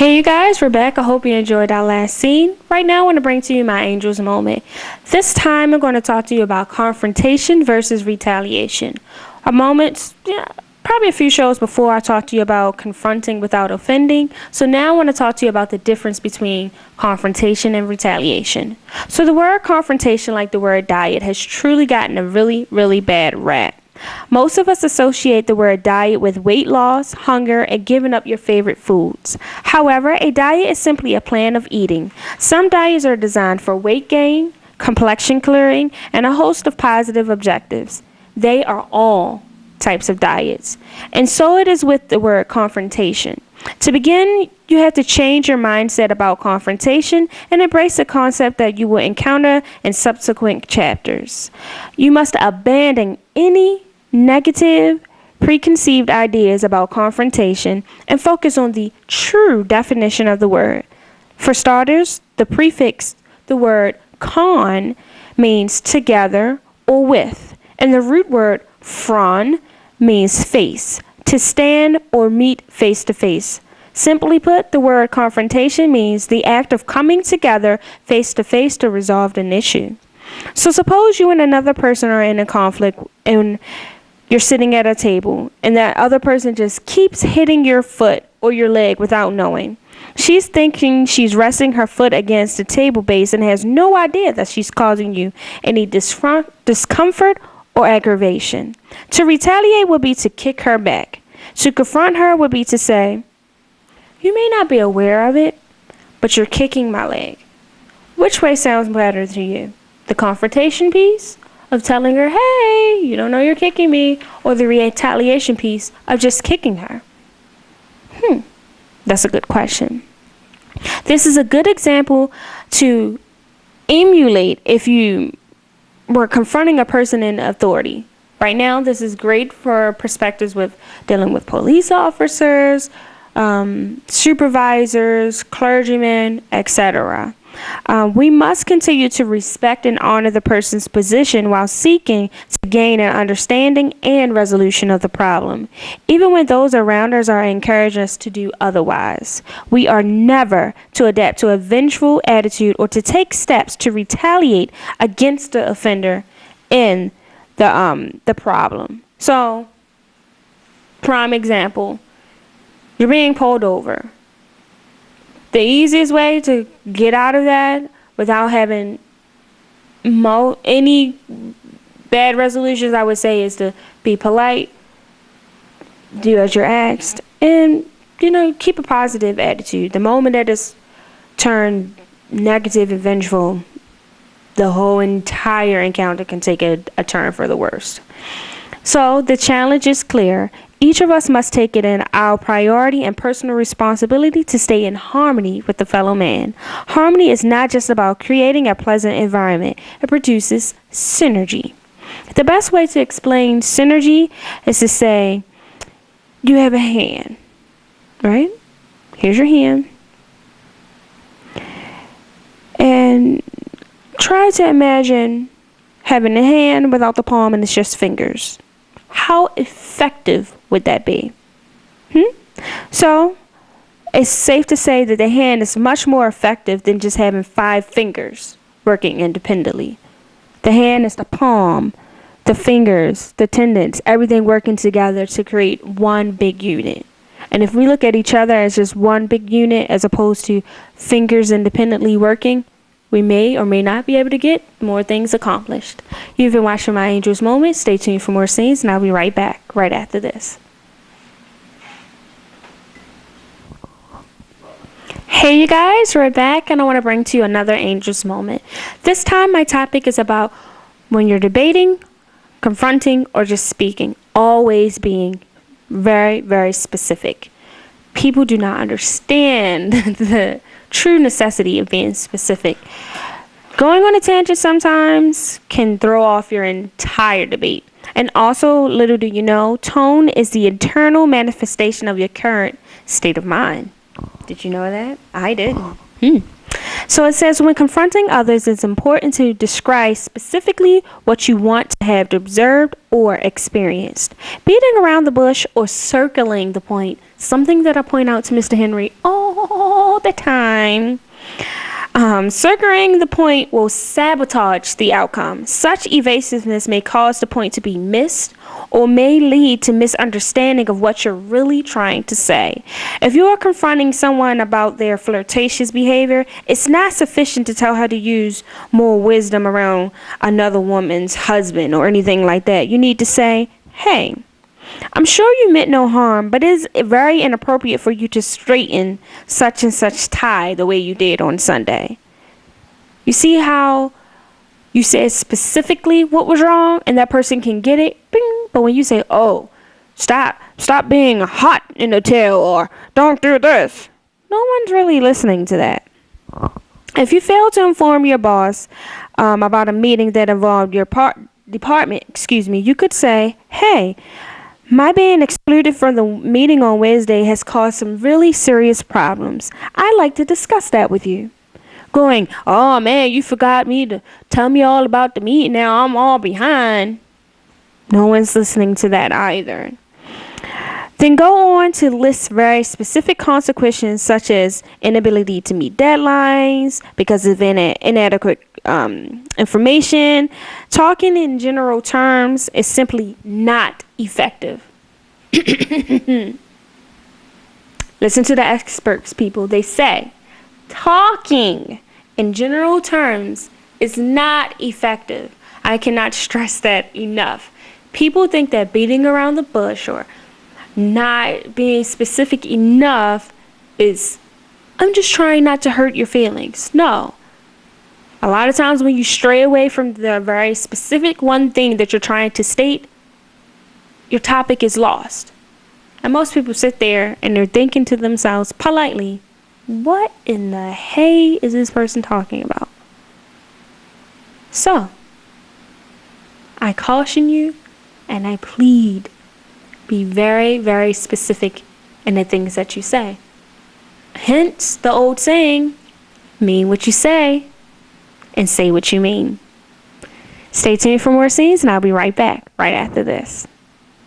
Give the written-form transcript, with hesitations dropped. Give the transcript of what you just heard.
Hey you guys, we're back. I hope you enjoyed our last scene. Right now I want to bring to you my Angel's Moment. This time I'm going to talk to you about confrontation versus retaliation. A moment, probably a few shows before I talked to you about confronting without offending. So now I want to talk to you about the difference between confrontation and retaliation. So the word confrontation, like the word diet, has truly gotten a really, really bad rap. Most of us associate the word diet with weight loss, hunger, and giving up your favorite foods. However, a diet is simply a plan of eating. Some diets are designed for weight gain, complexion clearing, and a host of positive objectives. They are all types of diets. And so it is with the word confrontation. To begin, you have to change your mindset about confrontation and embrace the concept that you will encounter in subsequent chapters. You must abandon any negative, preconceived ideas about confrontation and focus on the true definition of the word. For starters, the prefix, the word con, means together or with, and the root word fron means face, to stand or meet face to face. Simply put, the word confrontation means the act of coming together face to resolve an issue. So suppose you and another person are in a conflict and you're sitting at a table and that other person just keeps hitting your foot or your leg without knowing. She's thinking she's resting her foot against the table base and has no idea that she's causing you any discomfort or aggravation. To retaliate would be to kick her back. To confront her would be to say, "You may not be aware of it, but you're kicking my leg." Which way sounds better to you? The confrontation piece of telling her, "Hey, you don't know you're kicking me," or the retaliation piece of just kicking her? That's a good question. This is a good example to emulate if you were confronting a person in authority. Right now, this is great for perspectives with dealing with police officers, supervisors, clergymen, etc. We must continue to respect and honor the person's position while seeking to gain an understanding and resolution of the problem, even when those around us are encouraging us to do otherwise. We are never to adapt to a vengeful attitude or to take steps to retaliate against the offender in the problem. So, prime example, you're being pulled over. The easiest way to get out of that without having any bad resolutions, I would say, is to be polite, do as you're asked, and, keep a positive attitude. The moment that it's turned negative and vengeful, the whole entire encounter can take a turn for the worst. So the challenge is clear. Each of us must take it in our priority and personal responsibility to stay in harmony with the fellow man. Harmony is not just about creating a pleasant environment. It produces synergy. The best way to explain synergy is to say, you have a hand, right? Here's your hand. And try to imagine having a hand without the palm and it's just fingers. How effective would that be? So, it's safe to say that the hand is much more effective than just having 5 fingers working independently. The hand is the palm, the fingers, the tendons, everything working together to create one big unit. And if we look at each other as just one big unit as opposed to fingers independently working, we may or may not be able to get more things accomplished. You've been watching My Angel's Moment. Stay tuned for more scenes, and I'll be right back right after this. Hey you guys, we're back, and I want to bring to you another Angel's Moment. This time my topic is about when you're debating, confronting, or just speaking, always being very, very specific. People do not understand the true necessity of being specific. Going on a tangent sometimes can throw off your entire debate. And also, little do you know, tone is the internal manifestation of your current state of mind. Did you know that? I didn't. So it says, when confronting others, it's important to describe specifically what you want to have observed or experienced. Beating around the bush or circling the point, something that I point out to Mr. Henry all the time. Circling the point will sabotage the outcome. Such evasiveness may cause the point to be missed or may lead to misunderstanding of what you're really trying to say. If you are confronting someone about their flirtatious behavior, it's not sufficient to tell her to use more wisdom around another woman's husband or anything like that. You need to say, hey, I'm sure you meant no harm, but it is very inappropriate for you to straighten such and such tie the way you did on Sunday. You see how you said specifically what was wrong and that person can get it? Bing. But when you say, oh, stop being hot in the tail, or don't do this, no one's really listening to that. If you fail to inform your boss about a meeting that involved your department, you could say, hey, my being excluded from the meeting on Wednesday has caused some really serious problems. I'd like to discuss that with you. Going, oh man, you forgot me to tell me all about the meeting. Now I'm all behind. No one's listening to that either. Then go on to list very specific consequences such as inability to meet deadlines because of inadequate information. Talking in general terms is simply not effective. Listen to the experts, people. They say talking in general terms is not effective. I cannot stress that enough. People think that beating around the bush or not being specific enough is, I'm just trying not to hurt your feelings. No. A lot of times when you stray away from the very specific one thing that you're trying to state, your topic is lost. And most people sit there and they're thinking to themselves politely, what in the hey is this person talking about? So, I caution you and I plead, be very, very specific in the things that you say. Hence the old saying, mean what you say and say what you mean. Stay tuned for more scenes and I'll be right back right after this.